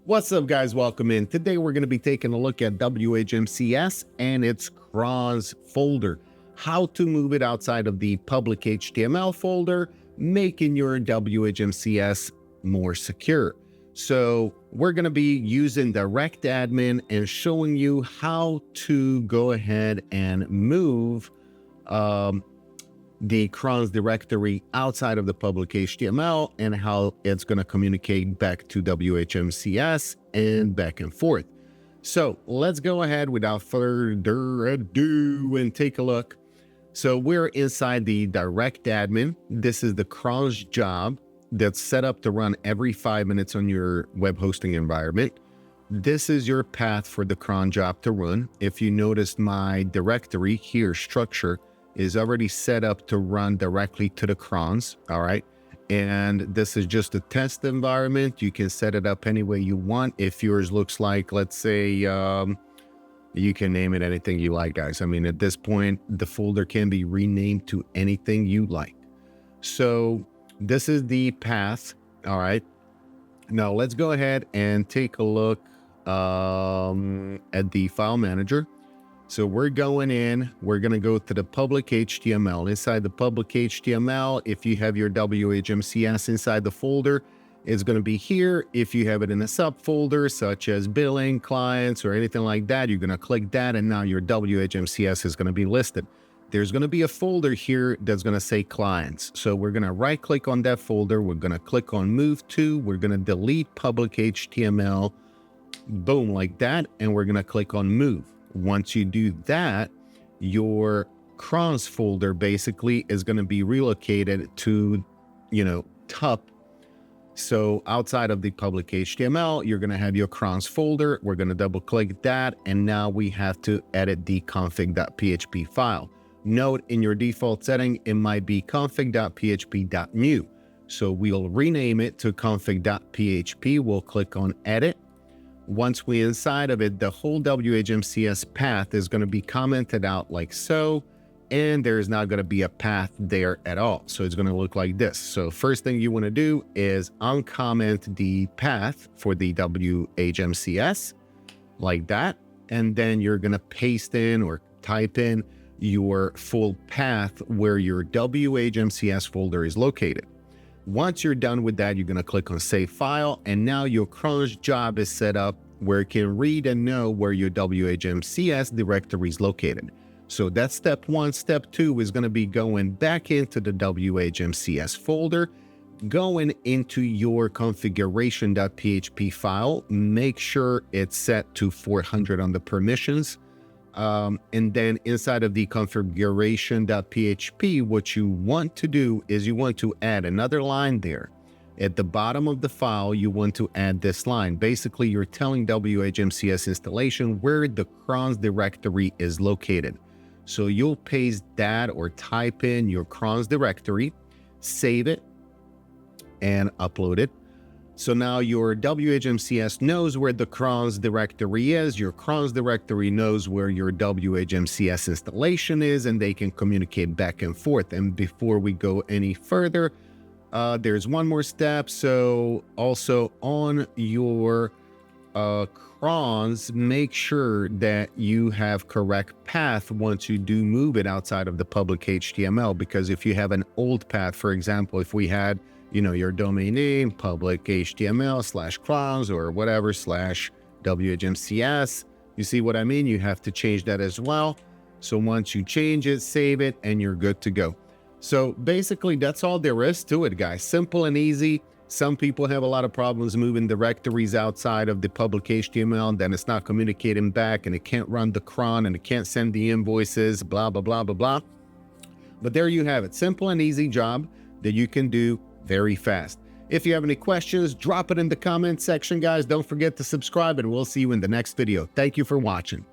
What's up, guys? Welcome in. Today we're going to be taking a look at WHMCS and its Crons folder. How to move it outside of the public HTML folder, making your WHMCS more secure. So we're going to be using direct admin and showing you how to go ahead and move the Crons directory outside of the public HTML and how it's going to communicate back to WHMCS and back and forth. So let's go ahead without further ado and take a look. So we're inside the direct admin. This is the Crons job that's set up to run every 5 minutes on your web hosting environment. This is your path for the cron job to run. If you notice, my directory here, structure, is already set up to run directly to the crons, all right? And this is just a test environment. You can set it up any way you want. If yours looks like, let's say, you can name it anything you like, guys. I mean, at this point, the folder can be renamed to anything you like. So this is the path, all right? Now let's go ahead and take a look at the file manager. So we're going in, we're going to go to the public HTML. Inside the public HTML, if you have your WHMCS inside the folder, it's going to be here. If you have it in a subfolder, such as billing, clients, or anything like that, you're going to click that, and now your WHMCS is going to be listed. There's going to be a folder here that's going to say clients. So we're going to right click on that folder. We're going to click on move to, we're going to delete public HTML, boom, like that. And we're going to click on move. Once you do that, your Crons folder basically is going to be relocated to, top. So outside of the public HTML, you're going to have your Crons folder. We're going to double click that. And now we have to edit the config.php file. Note, in your default setting, it might be config.php.new. So we'll rename it to config.php. We'll click on edit. Once we're inside of it, the whole WHMCS path is going to be commented out like so, and there's not going to be a path there at all. So it's going to look like this. So first thing you want to do is uncomment the path for the WHMCS like that, and then you're going to paste in or type in your full path where your WHMCS folder is located. Once you're done with that, you're going to click on Save File, and now your Crons job is set up where it can read and know where your WHMCS directory is located. So that's step one. Step two is going to be going back into the WHMCS folder, going into your configuration.php file. Make sure it's set to 400 on the permissions. And then inside of the configuration.php, what you want to do is you want to add another line there. At the bottom of the file, you want to add this line. Basically, you're telling WHMCS installation where the Crons directory is located. So you'll paste that or type in your Crons directory, save it, and upload it. So now your WHMCS knows where the Crons directory is, your Crons directory knows where your WHMCS installation is, and they can communicate back and forth. And before we go any further, there's one more step. So also on your Crons, make sure that you have correct path once you do move it outside of the public HTML, because if you have an old path, for example, if we had your domain name, public HTML/crons or whatever /WHMCS. You see what I mean? You have to change that as well. So once you change it, save it, and you're good to go. So basically, that's all there is to it, guys. Simple and easy. Some people have a lot of problems moving directories outside of the public HTML, and then it's not communicating back, and it can't run the cron, and it can't send the invoices, blah, blah, blah, blah, blah. But there you have it. Simple and easy job that you can do very fast. If you have any questions, drop it in the comment section, guys. Don't forget to subscribe, and we'll see you in the next video. Thank you for watching.